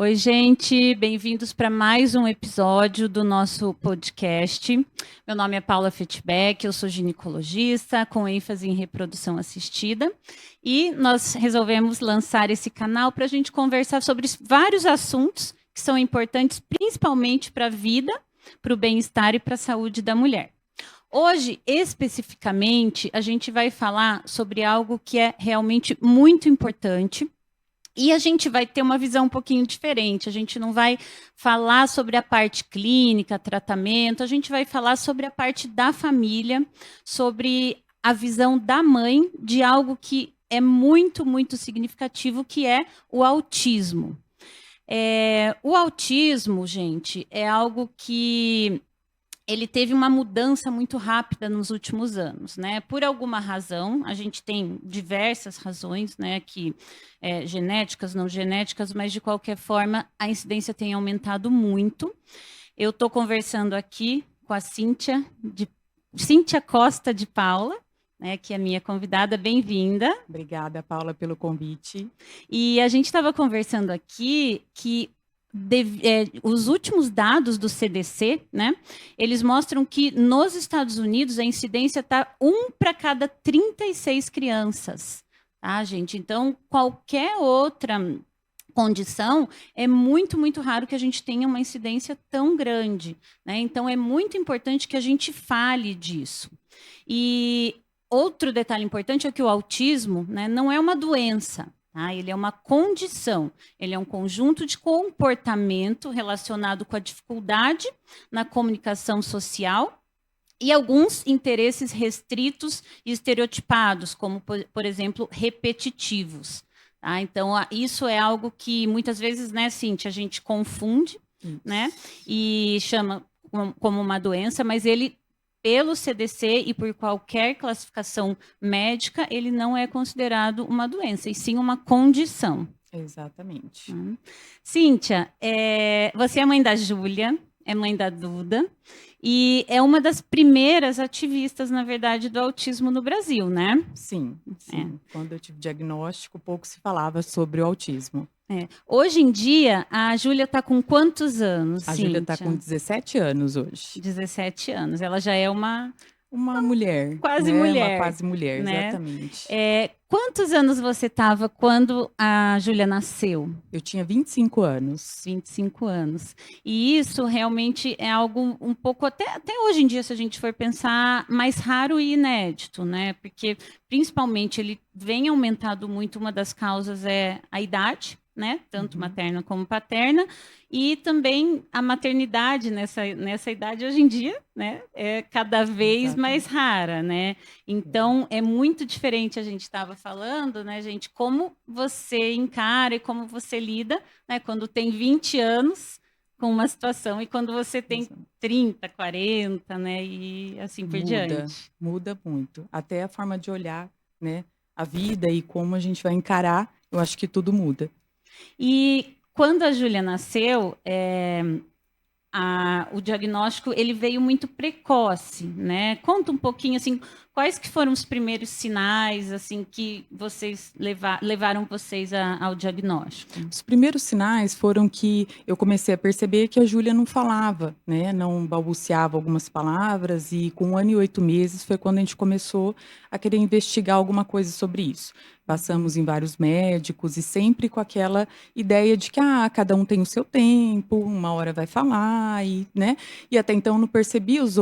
Oi, gente, bem-vindos para mais um episódio do nosso podcast. Meu nome é Paula Fetbeck, eu sou ginecologista com ênfase em reprodução assistida e nós resolvemos lançar esse canal para a gente conversar sobre vários assuntos que são importantes principalmente para a vida, para o bem-estar e para a saúde da mulher. Hoje, especificamente, a gente vai falar sobre algo que é realmente muito importante. E a gente vai ter uma visão um pouquinho diferente. A gente não vai falar sobre a parte clínica, tratamento, a gente vai falar sobre a parte da família, sobre a visão da mãe de algo que é muito, muito significativo, que é o autismo. O autismo, gente, é algo que ele teve uma mudança muito rápida nos últimos anos, né? Por alguma razão, a gente tem diversas razões, né? Que genéticas, não genéticas, mas de qualquer forma a incidência tem aumentado muito. Eu estou conversando aqui com a Cíntia Costa de Paula, né? Que é a minha convidada, bem-vinda. Obrigada, Paula, pelo convite. E a gente estava conversando aqui que os últimos dados do CDC, né, eles mostram que nos Estados Unidos a incidência está 1 para cada 36 crianças, tá, gente? Então, qualquer outra condição, é muito, muito raro que a gente tenha uma incidência tão grande, né? Então, é muito importante que a gente fale disso. E outro detalhe importante é que o autismo, né, não é uma doença, tá? Ele é uma condição, ele é um conjunto de comportamento relacionado com a dificuldade na comunicação social e alguns interesses restritos e estereotipados, como, por exemplo, repetitivos. Tá? Então, isso é algo que muitas vezes, né, Cíntia, a gente confunde, né, e chama como uma doença, mas ele pelo CDC e por qualquer classificação médica, ele não é considerado uma doença, e sim uma condição. Exatamente. Cíntia, você é mãe da Júlia, é mãe da Duda, e é uma das primeiras ativistas, na verdade, do autismo no Brasil, né? Sim. Quando eu tive diagnóstico, pouco se falava sobre o autismo. Hoje em dia, a Júlia está com quantos anos, A Cíntia? Júlia está com 17 anos hoje. 17 anos. Ela já é uma mulher. Quase né? mulher. Uma quase mulher, né? Exatamente. Quantos anos você estava quando a Júlia nasceu? Eu tinha 25 anos. 25 anos. E isso realmente é algo um pouco, até hoje em dia, se a gente for pensar, mais raro e inédito, né? Porque, principalmente, ele vem aumentado muito, uma das causas é a idade, né? Tanto materna como paterna, e também a maternidade nessa idade hoje em dia, né? É cada vez mais rara, né? Então é muito diferente, a gente estava falando, né, gente, como você encara e como você lida, né, quando tem 20 anos com uma situação e quando você tem 30, 40, né, e assim por diante. Muda muito. Até a forma de olhar, né, a vida e como a gente vai encarar, eu acho que tudo muda. E quando a Júlia nasceu, o diagnóstico ele veio muito precoce, né? Conta um pouquinho assim, quais que foram os primeiros sinais assim que vocês levaram vocês ao diagnóstico? Os primeiros sinais foram que eu comecei a perceber que a Júlia não falava, né? Não balbuciava algumas palavras e com 1 ano e 8 meses foi quando a gente começou a querer investigar alguma coisa sobre isso. Passamos em vários médicos e sempre com aquela ideia de que cada um tem o seu tempo, uma hora vai falar, né? E até então não percebi as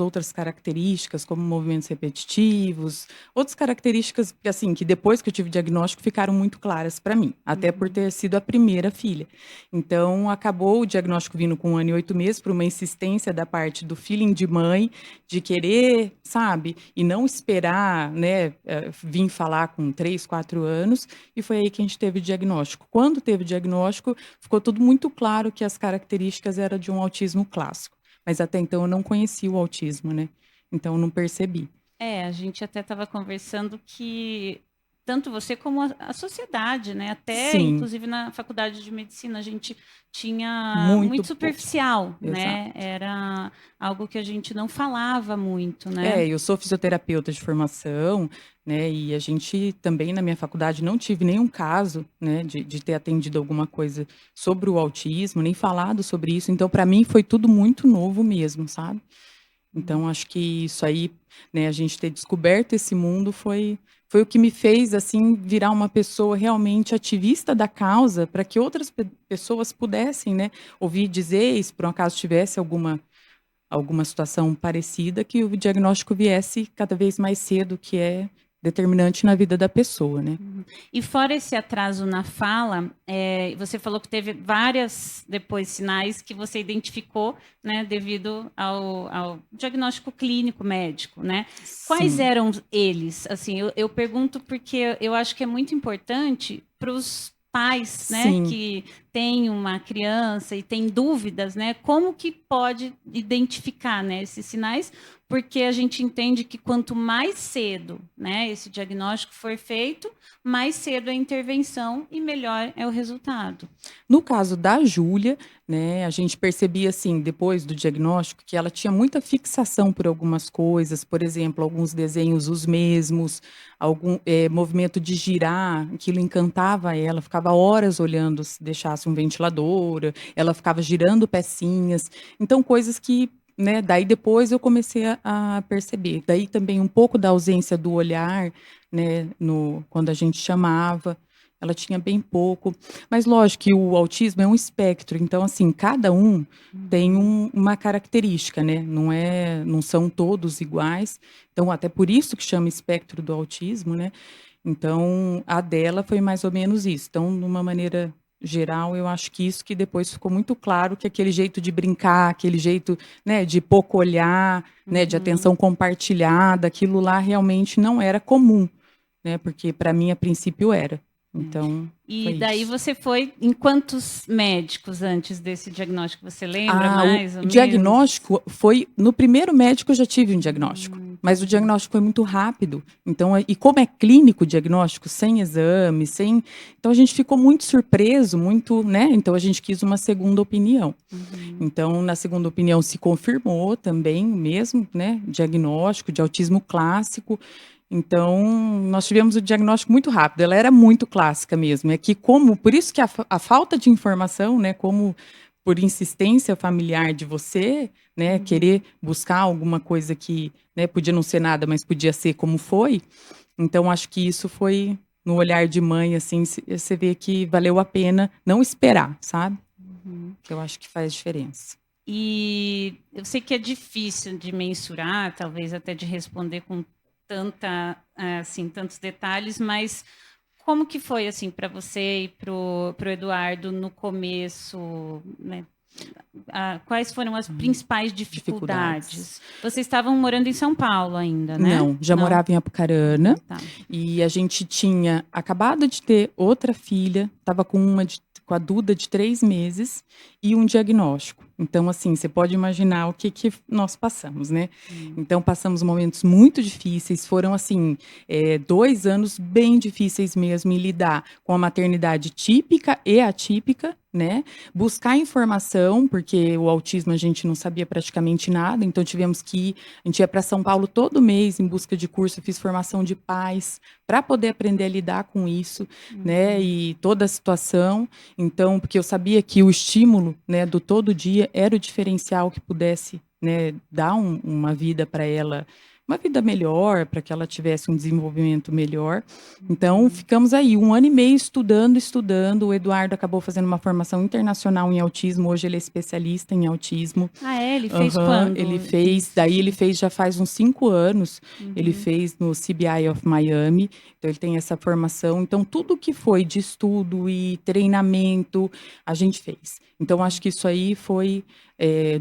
outras características, como movimentos repetitivos, outras características assim, que depois que eu tive o diagnóstico ficaram muito claras para mim, até por ter sido a primeira filha. Então, acabou o diagnóstico vindo com 1 ano e 8 meses, por uma insistência da parte do feeling de mãe, de querer, sabe? E não esperar, né, vir falar com 3, 4 anos, e foi aí que a gente teve o diagnóstico. Quando teve o diagnóstico, ficou tudo muito claro que as características eram de um autismo clássico. Mas até então eu não conhecia o autismo, né? Então eu não percebi. A gente até estava conversando que tanto você como a sociedade, né? Até, Sim, inclusive, na faculdade de medicina, a gente tinha muito muito pouco. superficial, Exato. né? Era algo que a gente não falava muito, né? Eu sou fisioterapeuta de formação, né? E a gente também na minha faculdade não tive nenhum caso, né, de ter atendido alguma coisa sobre o autismo, nem falado sobre isso. Então, para mim, foi tudo muito novo mesmo, sabe? Então, acho que isso aí, né, a gente ter descoberto esse mundo foi o que me fez, assim, virar uma pessoa realmente ativista da causa, para que outras pessoas pudessem, né, ouvir dizer, e se por um acaso tivesse alguma situação parecida, que o diagnóstico viesse cada vez mais cedo, que é determinante na vida da pessoa, né. E fora esse atraso na fala, você falou que teve várias depois sinais que você identificou, né, devido ao diagnóstico clínico médico, né? Quais Sim, eram eles? Assim, eu pergunto porque eu acho que é muito importante para os pais, né, sim. que têm uma criança e têm dúvidas, né, como que pode identificar, né, esses sinais, porque a gente entende que quanto mais cedo, né, esse diagnóstico for feito, mais cedo a intervenção e melhor é o resultado. No caso da Júlia, né, a gente percebia, assim, depois do diagnóstico, que ela tinha muita fixação por algumas coisas, por exemplo, alguns desenhos os mesmos, algum movimento de girar, aquilo encantava ela, ficava horas olhando se deixasse um ventilador, ela ficava girando pecinhas, então coisas que, né, daí depois eu comecei a perceber. Daí também um pouco da ausência do olhar, né, quando a gente chamava, ela tinha bem pouco. Mas lógico que o autismo é um espectro, então assim, cada um tem uma característica, né, não são todos iguais, então até por isso que chama espectro do autismo, né, então a dela foi mais ou menos isso. Então, de uma maneira geral, eu acho que isso que depois ficou muito claro que aquele jeito de brincar, aquele jeito, né, de pouco olhar, né, de atenção compartilhada, aquilo lá realmente não era comum, né, porque para mim a princípio era. Então, E foi daí isso. você foi em quantos médicos antes desse diagnóstico? Você lembra Ah, o mais ou menos? diagnóstico foi no primeiro médico eu já tive um diagnóstico, mas o Entendi. diagnóstico foi muito rápido. Então, e como é clínico o diagnóstico, sem exame, sem, então a gente ficou muito surpreso, muito, né? Então a gente quis uma segunda opinião. Então, na segunda opinião se confirmou também mesmo, né? Diagnóstico de autismo clássico. Então, nós tivemos o diagnóstico muito rápido. Ela era muito clássica mesmo. É que como, por isso que a falta de informação, né? Como por insistência familiar de você, né, querer buscar alguma coisa que, né, podia não ser nada, mas podia ser como foi. Então, acho que isso foi no olhar de mãe, assim, você vê que valeu a pena não esperar, sabe? Que eu acho que faz diferença. E eu sei que é difícil de mensurar, talvez até de responder com assim, tantos detalhes, mas como que foi assim para você e para o Eduardo no começo, né? Quais foram as principais Dificuldades. dificuldades? Vocês estavam morando em São Paulo ainda, né? Não, já Não? morava em Apucarana Tá. e a gente tinha acabado de ter outra filha, estava com a Duda de 3 meses e um diagnóstico. Então, assim, você pode imaginar o que nós passamos, né? Então, passamos momentos muito difíceis, foram, assim, 2 anos bem difíceis mesmo em lidar com a maternidade típica e atípica, né? Buscar informação, porque o autismo a gente não sabia praticamente nada, então tivemos que ir, a gente ia para São Paulo todo mês em busca de curso, eu fiz formação de pais para poder aprender a lidar com isso, né? E toda a situação. Então, porque eu sabia que o estímulo, né, do todo dia era o diferencial que pudesse, né, dar uma vida para ela, uma vida melhor, para que ela tivesse um desenvolvimento melhor. Então, ficamos aí 1 ano e meio estudando. O Eduardo acabou fazendo uma formação internacional em autismo. Hoje ele é especialista em autismo. Ah, é? Ele fez Aham, quando? ele fez, daí ele fez já faz uns 5 anos, ele fez no CBI of Miami, então ele tem essa formação, então tudo que foi de estudo e treinamento, a gente fez. Então acho que isso aí foi,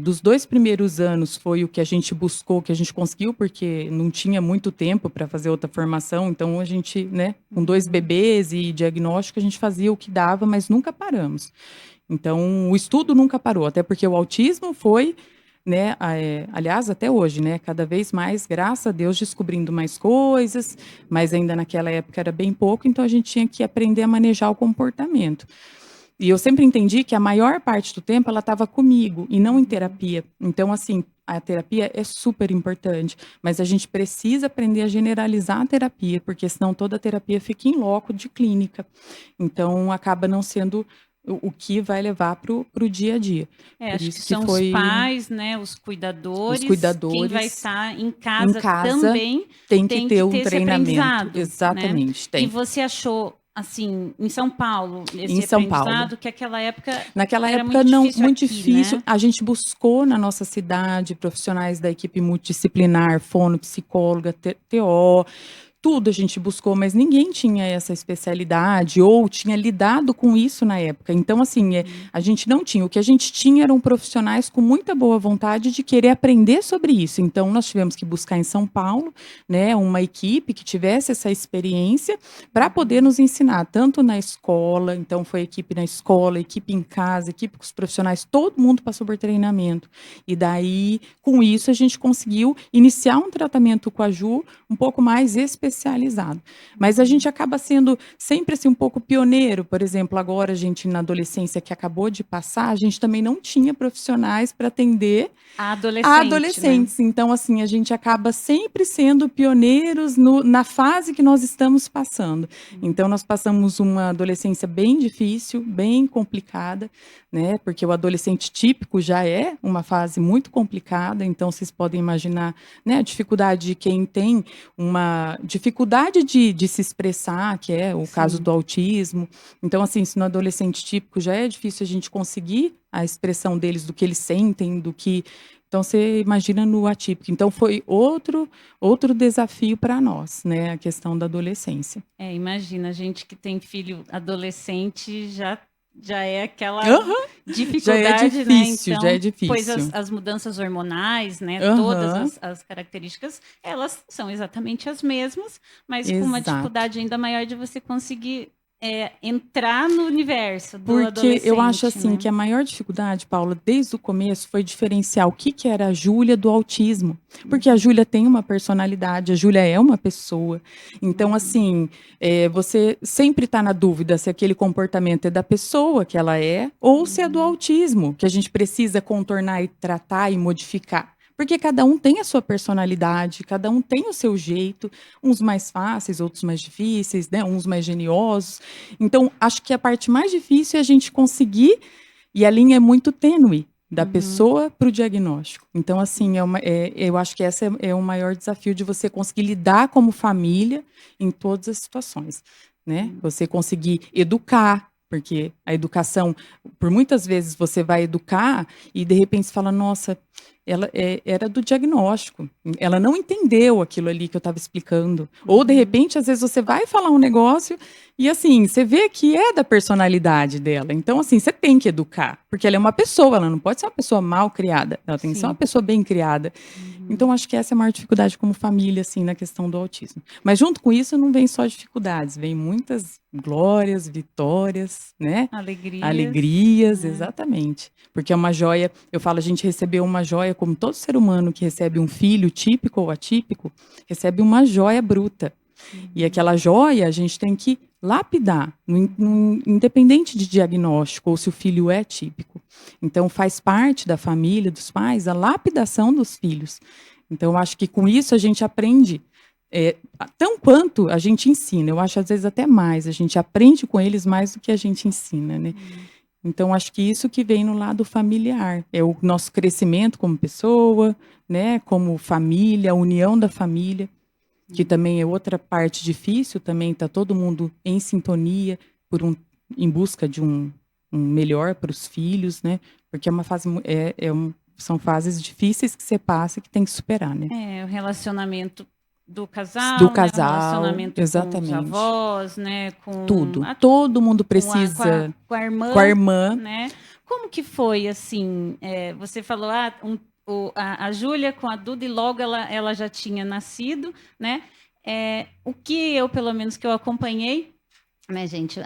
dos 2 primeiros anos foi o que a gente buscou, que a gente conseguiu, porque não tinha muito tempo para fazer outra formação, então a gente, né, com 2 bebês e diagnóstico, a gente fazia o que dava, mas nunca paramos. Então o estudo nunca parou, até porque o autismo foi né? Aliás, até hoje, né? Cada vez mais, graças a Deus, descobrindo mais coisas, mas ainda naquela época era bem pouco, então a gente tinha que aprender a manejar o comportamento. E eu sempre entendi que a maior parte do tempo ela estava comigo e não em terapia. Então, assim, a terapia é super importante, mas a gente precisa aprender a generalizar a terapia, porque senão toda a terapia fica em loco de clínica. Então, acaba não sendo o que vai levar para o dia a dia. Por Acho que isso que são os foi pais, né, os os cuidadores, quem vai cuidadores estar em em casa casa também tem que tem ter que um ter esse treinamento. aprendizado, né? Exatamente, E tem. você achou, assim, em São Paulo, Em esse São Paulo. aprendizado, que aquela época Naquela era época, muito não, difícil muito aqui, difícil. né? A gente buscou na nossa cidade profissionais da equipe multidisciplinar, fono, psicóloga, TO, tudo a gente buscou, mas ninguém tinha essa especialidade ou tinha lidado com isso na época. Então, assim, a gente não tinha. O que a gente tinha eram profissionais com muita boa vontade de querer aprender sobre isso. Então, nós tivemos que buscar em São Paulo, né, uma equipe que tivesse essa experiência para poder nos ensinar, tanto na escola, então foi equipe na escola, equipe em casa, equipe com os profissionais, todo mundo passou por treinamento. E daí, com isso, a gente conseguiu iniciar um tratamento com a Ju um pouco mais especializado. Mas a gente acaba sendo sempre assim um pouco pioneiro. Por exemplo, agora a gente na adolescência que acabou de passar, a gente também não tinha profissionais para atender A a adolescente, né? adolescentes. Então, assim, a gente acaba sempre sendo pioneiros na fase que nós estamos passando. Então, nós passamos uma adolescência bem difícil, bem complicada, né? Porque o adolescente típico já é uma fase muito complicada. Então, vocês podem imaginar, né, a dificuldade de quem tem uma dificuldade de se expressar, que é o caso do autismo. Então, assim, se no adolescente típico já é difícil a gente conseguir a expressão deles, do que eles sentem, do que então, você imagina no atípico. Então, foi outro desafio para nós, né? A questão da adolescência. Imagina, a gente que tem filho adolescente já é aquela Aham, já é dificuldade, né? difícil, já é Então, pois difícil. as mudanças hormonais, né? Todas Aham, as características, elas são exatamente as mesmas, mas com uma exato. dificuldade ainda maior de você conseguir entrar no universo do Porque eu acho adolescente, assim né? que a maior dificuldade, Paula, desde o começo foi diferenciar o que era a Júlia do autismo. Porque a Júlia tem uma personalidade, a Júlia é uma pessoa. Então, assim, você sempre está na dúvida se aquele comportamento é da pessoa que ela é ou se é do autismo, que a gente precisa contornar e tratar e modificar. Porque cada um tem a sua personalidade, cada um tem o seu jeito, uns mais fáceis, outros mais difíceis, né? Uns mais geniosos. Então, acho que a parte mais difícil é a gente conseguir, e a linha é muito tênue, da pessoa para o diagnóstico. Então, assim, eu acho que esse é o maior desafio de você conseguir lidar como família em todas as situações, né? Você conseguir educar, porque a educação, por muitas vezes você vai educar e de repente você fala, nossa, ela era do diagnóstico, ela não entendeu aquilo ali que eu estava explicando. Ou de repente, às vezes você vai falar um negócio e assim, você vê que é da personalidade dela. Então, assim, você tem que educar, porque ela é uma pessoa, ela não pode ser uma pessoa mal criada, ela tem que ser uma Sim. pessoa bem criada. Então, acho que essa é a maior dificuldade como família, assim, na questão do autismo. Mas junto com isso, não vem só dificuldades, vem muitas glórias, vitórias, né? Alegrias, Né? exatamente. Porque é uma joia, eu falo, a gente recebeu uma joia, como todo ser humano que recebe um filho típico ou atípico, recebe uma joia bruta. E aquela joia a gente tem que lapidar, independente de diagnóstico ou se o filho é típico. Então, faz parte da família, dos pais, a lapidação dos filhos. Então, eu acho que com isso a gente aprende, tão quanto a gente ensina. Eu acho, às vezes, até mais. A gente aprende com eles mais do que a gente ensina, né? Então, acho que isso que vem no lado familiar. É o nosso crescimento como pessoa, né? Como família, a união da família, que também é outra parte difícil, também está todo mundo em sintonia em busca de um melhor para os filhos, né? Porque é uma fase, são fases difíceis que você passa e que tem que superar, né? O relacionamento do Do casal, né? O casal, relacionamento com os exatamente. avós, né? Tudo. Todo mundo Com precisa com a com a irmã, irmã. né? Como que foi, assim, você falou, a Júlia com a Duda e logo ela já tinha nascido, né? O que eu, pelo menos, que eu acompanhei, né, gente,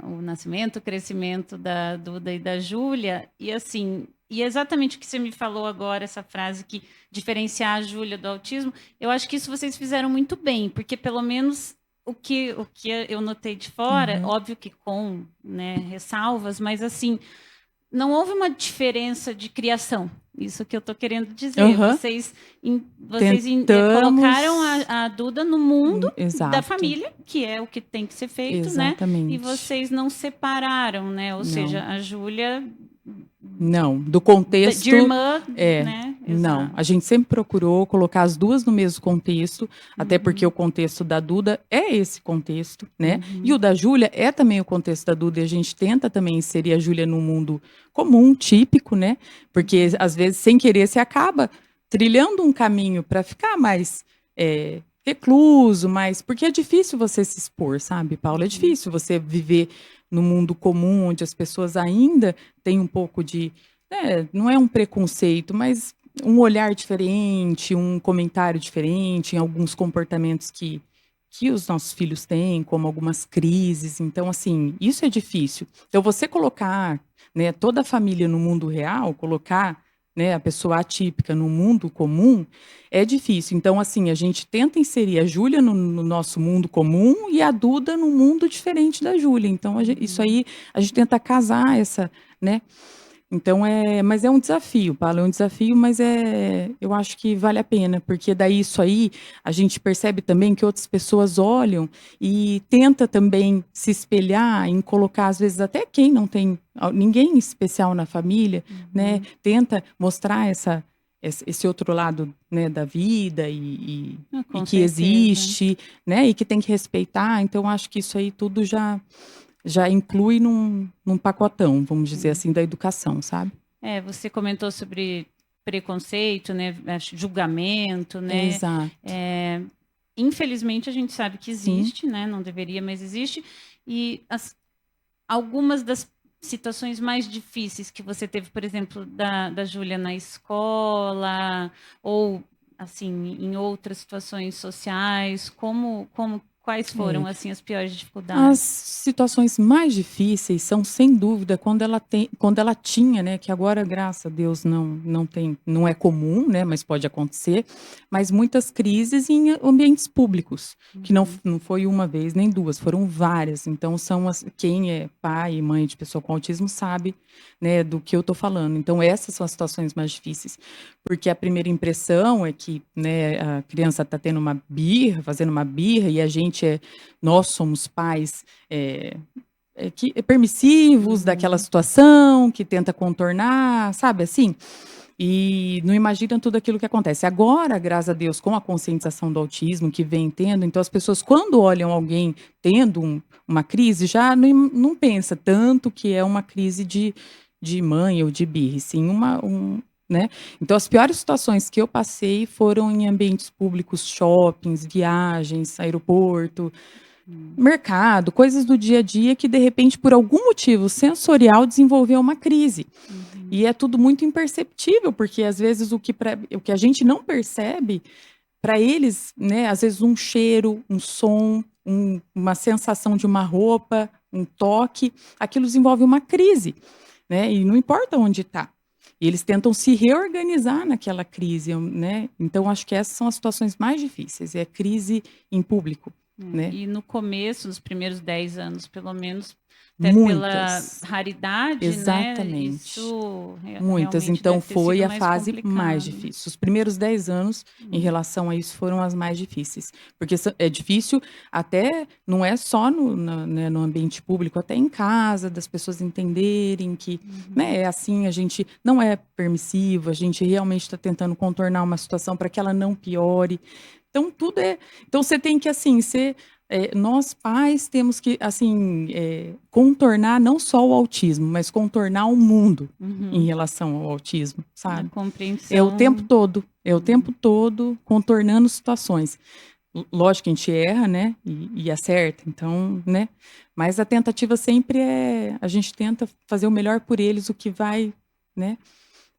o nascimento, o crescimento da Duda e da Júlia, e assim, E exatamente o que você me falou agora, essa frase que diferenciar a Júlia do autismo, eu acho que isso vocês fizeram muito bem, porque pelo menos o que eu notei de fora, óbvio que com, né, ressalvas, mas assim, não houve uma diferença de criação. Isso que eu estou querendo dizer. Vocês colocaram a Duda no mundo da família, que é o que tem que ser feito, exatamente, né? E vocês não separaram, né? Ou seja, a Júlia... Não, do contexto... De irmã, né? Não, a gente sempre procurou colocar as duas no mesmo contexto, até porque o contexto da Duda é esse contexto, né? E o da Júlia é também o contexto da Duda, e a gente tenta também inserir a Júlia no mundo comum, típico, né? Porque, às vezes, sem querer, você acaba trilhando um caminho para ficar mais recluso, porque é difícil você se expor, sabe, Paula? É difícil você viver no mundo comum, onde as pessoas ainda têm um pouco de... não é um preconceito, mas um olhar diferente, um comentário diferente, em alguns comportamentos que os nossos filhos têm, como algumas crises. Então, assim, isso é difícil. Então, você colocar, né, toda a família no mundo real, colocar, né, a pessoa atípica no mundo comum, é difícil. Então, assim, a gente tenta inserir a Júlia no nosso mundo comum e a Duda no mundo diferente da Júlia. Então, isso aí, a gente tenta casar essa, né? Então, mas é um desafio, Paulo, é um desafio, mas eu acho que vale a pena, porque daí isso aí, a gente percebe também que outras pessoas olham e tenta também se espelhar em colocar, às vezes, até quem não tem ninguém especial na família, né, tenta mostrar esse outro lado, né, da vida e que existe, né, e que tem que respeitar. Então, acho que isso aí tudo já inclui num pacotão, vamos dizer assim, da educação, sabe? Você comentou sobre preconceito, né, julgamento, né? Exato. Infelizmente, a gente sabe que existe, né? Não deveria, mas existe. E algumas das situações mais difíceis que você teve, por exemplo, da Júlia na escola, ou, assim, em outras situações sociais, quais foram, assim, as piores dificuldades? As situações mais difíceis são, sem dúvida, quando ela tinha, né, que agora, graças a Deus, não é comum, né, mas pode acontecer, mas muitas crises em ambientes públicos, que não foi uma vez, nem duas, foram várias. Então, quem é pai e mãe de pessoa com autismo sabe, né, do que eu estou falando. Então, essas são as situações mais difíceis, porque a primeira impressão é que, né, a criança está tendo uma birra, fazendo uma birra, e nós somos pais permissivos daquela situação, que tenta contornar, sabe assim? E não imagina tudo aquilo que acontece. Agora, graças a Deus, com a conscientização do autismo que vem tendo, então as pessoas, quando olham alguém tendo uma crise, já não pensa tanto que é uma crise de mãe ou de birra, sim né? Então, as piores situações que eu passei foram em ambientes públicos, shoppings, viagens, aeroporto, mercado, coisas do dia a dia que, de repente, por algum motivo sensorial, desenvolveu uma crise. E é tudo muito imperceptível, porque, às vezes, o que a gente não percebe, para eles, né, às vezes um cheiro, um som, uma sensação de uma roupa, um toque, aquilo desenvolve uma crise, né? E não importa onde está. E eles tentam se reorganizar naquela crise, né? Então, acho que essas são as situações mais difíceis, é crise em público. Né? E no começo, nos primeiros 10 anos, pelo menos, até pela raridade, exatamente, né? Isso muitas. Então, foi a fase complicado. mais difícil. Os primeiros 10 anos, em relação a isso, foram as mais difíceis. Porque é difícil, até não é só no ambiente público, até em casa, das pessoas entenderem que, né, é assim, a gente não é permissivo, a gente realmente está tentando contornar uma situação para que ela não piore. Então, Então, você tem que, assim, nós pais temos que, assim, contornar não só o autismo, mas contornar o mundo em relação ao autismo, sabe? A compreensão. É o tempo todo contornando situações. Lógico que a gente erra, né? E acerta, então, né? Mas a tentativa sempre a gente tenta fazer o melhor por eles, o que vai, né?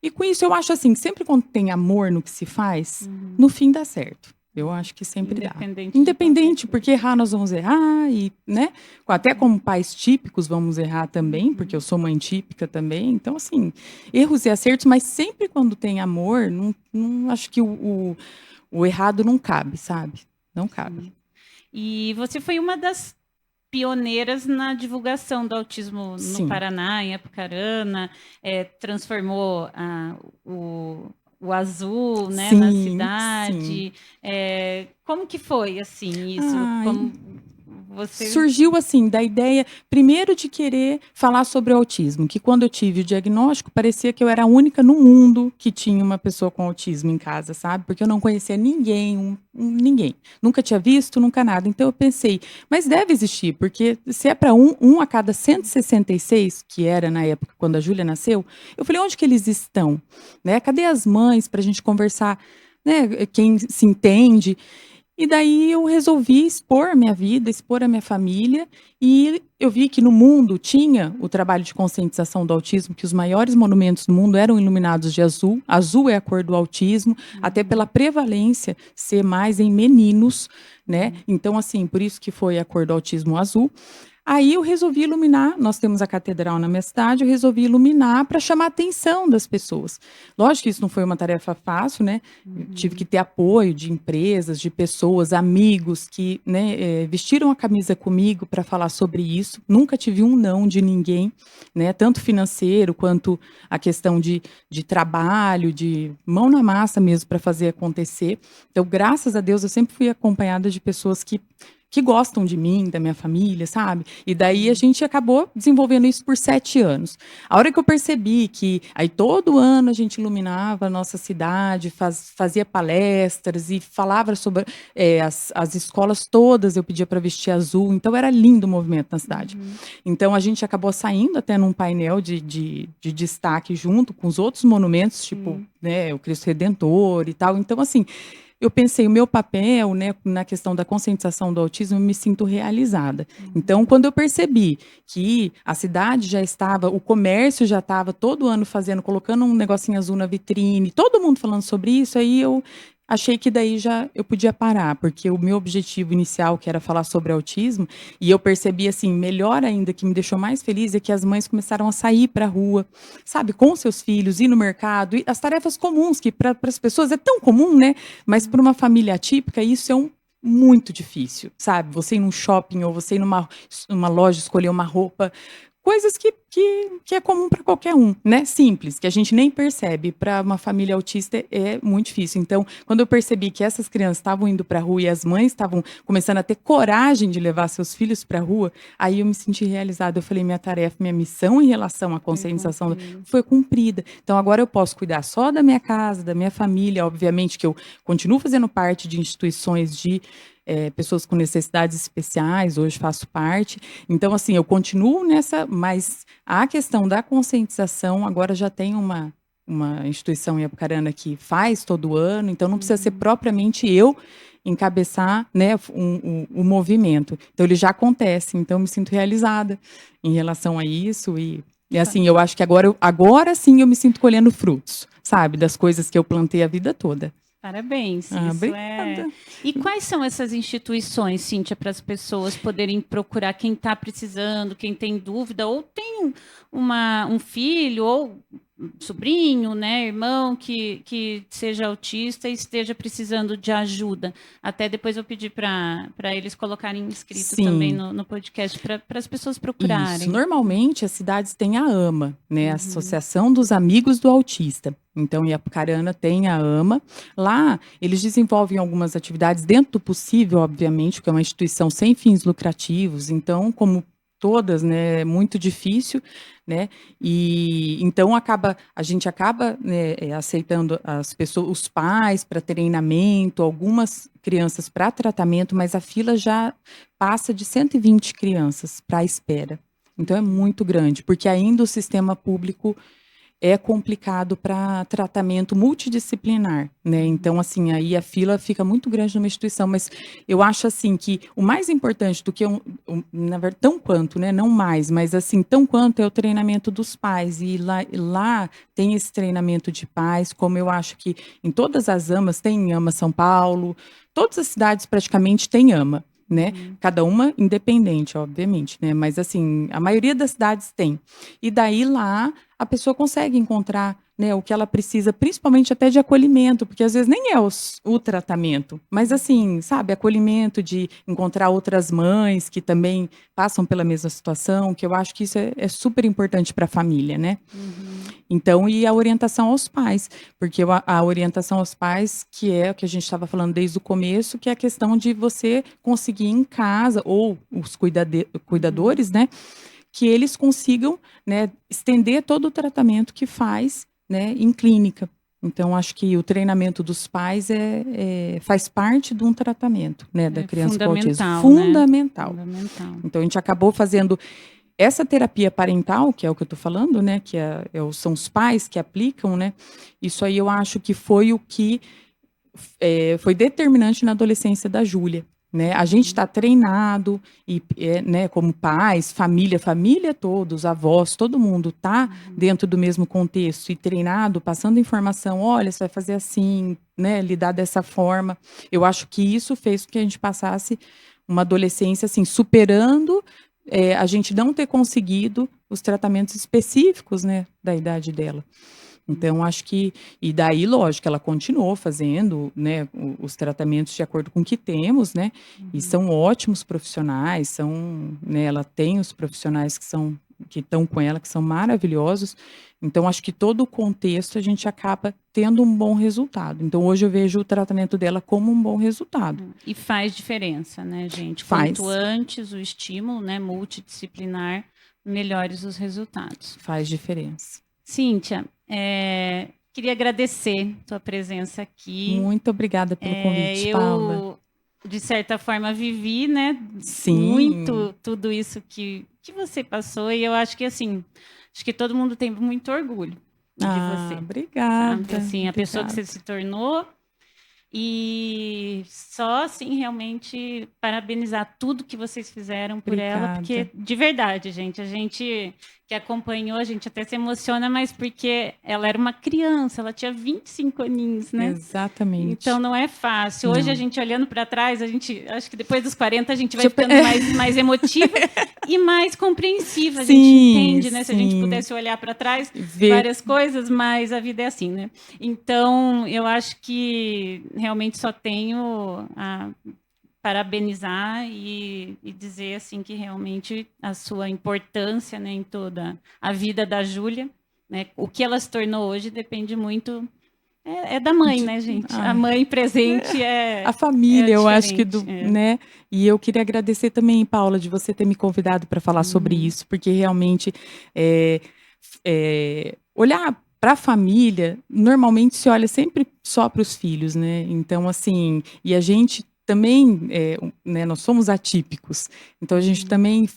E com isso eu acho assim, sempre quando tem amor no que se faz, no fim dá certo. Eu acho que sempre dá. Independente de Independente, qualquer porque errar nós vamos errar e, né, até como pais típicos vamos errar também, porque eu sou mãe típica também. Então, assim, erros e acertos, mas sempre quando tem amor, não acho que o errado não cabe, sabe? Não cabe. E você foi uma das pioneiras na divulgação do autismo no Sim. Paraná, em Apucarana, transformou o azul, né, na Sim, sim. cidade. Como que foi, assim, isso? Ai, Como você... surgiu assim, da ideia, primeiro de querer falar sobre o autismo, que quando eu tive o diagnóstico, parecia que eu era a única no mundo que tinha uma pessoa com autismo em casa, sabe? Porque eu não conhecia ninguém, ninguém. Nunca tinha visto, nunca nada. Então eu pensei, mas deve existir, porque se é para um a cada 166, que era na época quando a Júlia nasceu, eu falei, onde que eles estão? Né? Cadê as mães para a gente conversar, né? Quem se entende. E daí eu resolvi expor a minha vida, expor a minha família, e eu vi que no mundo tinha o trabalho de conscientização do autismo, que os maiores monumentos do mundo eram iluminados de azul. Azul é a cor do autismo, até pela prevalência ser mais em meninos, né? Então, assim, por isso que foi a cor do autismo azul. Aí eu resolvi iluminar, nós temos a catedral na minha cidade, eu resolvi iluminar para chamar a atenção das pessoas. Lógico que isso não foi uma tarefa fácil, né? Eu tive que ter apoio de empresas, de pessoas, amigos que, né, vestiram a camisa comigo para falar sobre isso. Nunca tive um não de ninguém, né? Tanto financeiro quanto a questão de trabalho, de mão na massa mesmo para fazer acontecer. Então, graças a Deus, eu sempre fui acompanhada de pessoas que gostam de mim, da minha família, sabe? E daí a gente acabou desenvolvendo isso por 7 anos. A hora que eu percebi que aí todo ano a gente iluminava a nossa cidade, fazia palestras e falava sobre as escolas todas, eu pedia para vestir azul, então era lindo o movimento na cidade. Então a gente acabou saindo até num painel de destaque junto com os outros monumentos, tipo, né, o Cristo Redentor e tal. Então, assim, eu pensei, o meu papel, né, na questão da conscientização do autismo, eu me sinto realizada. Então, quando eu percebi que a cidade já estava, o comércio já estava todo ano fazendo, colocando um negocinho azul na vitrine, todo mundo falando sobre isso, aí eu achei que daí já eu podia parar, porque o meu objetivo inicial, que era falar sobre autismo, e eu percebi, assim, melhor ainda, que me deixou mais feliz, é que as mães começaram a sair para a rua, sabe, com seus filhos, ir no mercado, e as tarefas comuns, que para as pessoas é tão comum, né? Mas para uma família atípica, isso é muito difícil, sabe? Você ir num shopping ou você ir numa loja escolher uma roupa, coisas que é comum para qualquer um, né? Simples, que a gente nem percebe. Para uma família autista é muito difícil. Então, quando eu percebi que essas crianças estavam indo para a rua e as mães estavam começando a ter coragem de levar seus filhos para a rua, aí eu me senti realizada. Eu falei, minha tarefa, minha missão em relação à conscientização foi cumprida. Então, agora eu posso cuidar só da minha casa, da minha família. Obviamente que eu continuo fazendo parte de instituições de pessoas com necessidades especiais, hoje faço parte. Então, assim, eu continuo nessa, mas a questão da conscientização, agora já tem uma instituição em Apucarana que faz todo ano, então não precisa ser propriamente eu encabeçar, né, o movimento. Então, ele já acontece, então eu me sinto realizada em relação a isso e assim, eu acho que agora sim eu me sinto colhendo frutos, sabe, das coisas que eu plantei a vida toda. Parabéns. Obrigada. E quais são essas instituições, Cíntia, para as pessoas poderem procurar quem está precisando, quem tem dúvida, ou tem um filho, ou sobrinho, né, irmão, que seja autista e esteja precisando de ajuda. Até depois eu pedi para eles colocarem inscrito também no podcast, para as pessoas procurarem. Isso. Normalmente, as cidades têm a AMA, né? A Associação dos Amigos do Autista. Então, em Apucarana tem a AMA. Lá, eles desenvolvem algumas atividades dentro do possível, obviamente, porque é uma instituição sem fins lucrativos. Então, como todas, né, é muito difícil, né? E então a gente acaba, né, aceitando as pessoas, os pais para treinamento, algumas crianças para tratamento, mas a fila já passa de 120 crianças para a espera. Então é muito grande, porque ainda o sistema público é complicado para tratamento multidisciplinar, né? Então, assim, aí a fila fica muito grande numa instituição, mas eu acho, assim, que o mais importante do que, na verdade, tão quanto, né? Não mais, mas, assim, tão quanto é o treinamento dos pais, e lá tem esse treinamento de pais, como eu acho que em todas as AMAs, tem AMA São Paulo, todas as cidades praticamente têm AMA, né? Cada uma independente, obviamente, né? Mas, assim, a maioria das cidades tem. E daí lá a pessoa consegue encontrar, né, o que ela precisa, principalmente até de acolhimento, porque às vezes nem é o tratamento, mas assim, sabe, acolhimento de encontrar outras mães que também passam pela mesma situação, que eu acho que isso é super importante para a família, né? Então, e a orientação aos pais, porque a orientação aos pais, que é o que a gente estava falando desde o começo, que é a questão de você conseguir em casa, ou os cuidadores, né, que eles consigam, né, estender todo o tratamento que faz, né, em clínica. Então, acho que o treinamento dos pais faz parte de um tratamento, né, da criança com autismo. Fundamental. Fundamental. Então, a gente acabou fazendo essa terapia parental, que é o que eu estou falando, né, que são os pais que aplicam, né, isso aí eu acho que foi o que foi determinante na adolescência da Júlia. Né? A gente está treinado, né, como pais, família todos, avós, todo mundo está dentro do mesmo contexto e treinado, passando informação, olha, você vai fazer assim, né, lidar dessa forma. Eu acho que isso fez com que a gente passasse uma adolescência assim, superando a gente não ter conseguido os tratamentos específicos, né, da idade dela. Então, acho que... E daí, lógico, ela continuou fazendo, né, os tratamentos de acordo com o que temos, né? E são ótimos profissionais, né, ela tem os profissionais que estão com ela, que são maravilhosos. Então, acho que todo o contexto a gente acaba tendo um bom resultado. Então, hoje eu vejo o tratamento dela como um bom resultado. E faz diferença, né, gente? Faz. Quanto antes o estímulo, né, multidisciplinar, melhores os resultados. Faz diferença. Cíntia, queria agradecer a tua presença aqui. Muito obrigada pelo convite, Paula. Eu, de certa forma, vivi, né, Sim. muito tudo isso que você passou, e eu acho que, assim, acho que todo mundo tem muito orgulho de você. Obrigada. Sabe? Assim, a pessoa que você se tornou. E só, assim, realmente parabenizar tudo que vocês fizeram por ela, porque, de verdade, gente, a gente que acompanhou, a gente até se emociona, mas porque ela era uma criança, ela tinha 25 aninhos, né? Exatamente. Então, não é fácil. Hoje, a gente olhando para trás, acho que depois dos 40, a gente vai ficando mais emotiva e mais compreensiva. A gente entende, né? Se a gente pudesse olhar para trás, várias coisas, mas a vida é assim, né? Então, eu acho que realmente só tenho a parabenizar e dizer assim que realmente a sua importância, né, em toda a vida da Júlia, né, o que ela se tornou hoje depende muito da mãe, né, gente? A mãe presente a família, eu acho que né? E eu queria agradecer também, Paula, de você ter me convidado para falar sobre isso, porque realmente olhar para a família, normalmente se olha sempre só para os filhos, né? Então, assim, e a gente também, né, nós somos atípicos, então a gente também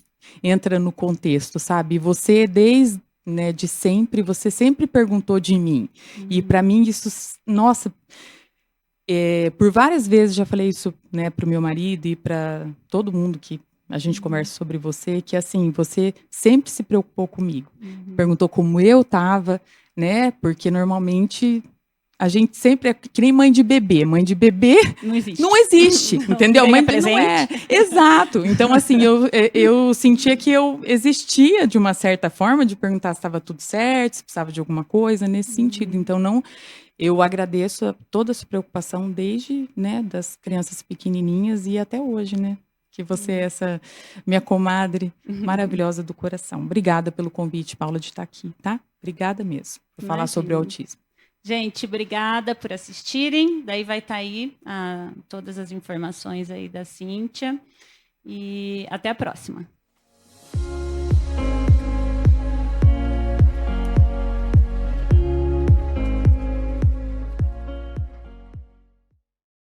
entra no contexto, sabe? Você, desde, né, de sempre, você sempre perguntou de mim, e para mim isso, nossa, por várias vezes já falei isso, né, para o meu marido e para todo mundo que a gente conversa sobre você, que assim, você sempre se preocupou comigo, perguntou como eu estava, né, porque normalmente a gente sempre é que nem mãe de bebê. Mãe de bebê não existe, entendeu? Mãe presente. Não é. Exato. Então, assim, eu sentia que eu existia de uma certa forma, de perguntar se estava tudo certo, se precisava de alguma coisa, nesse sentido. Então, eu agradeço toda a sua preocupação desde, né, das crianças pequenininhas e até hoje, né? Que você é essa minha comadre maravilhosa do coração. Obrigada pelo convite, Paula, de estar aqui, tá? Obrigada mesmo por falar sobre o autismo. Gente, obrigada por assistirem. Daí vai estar aí todas as informações aí da Cíntia. E até a próxima.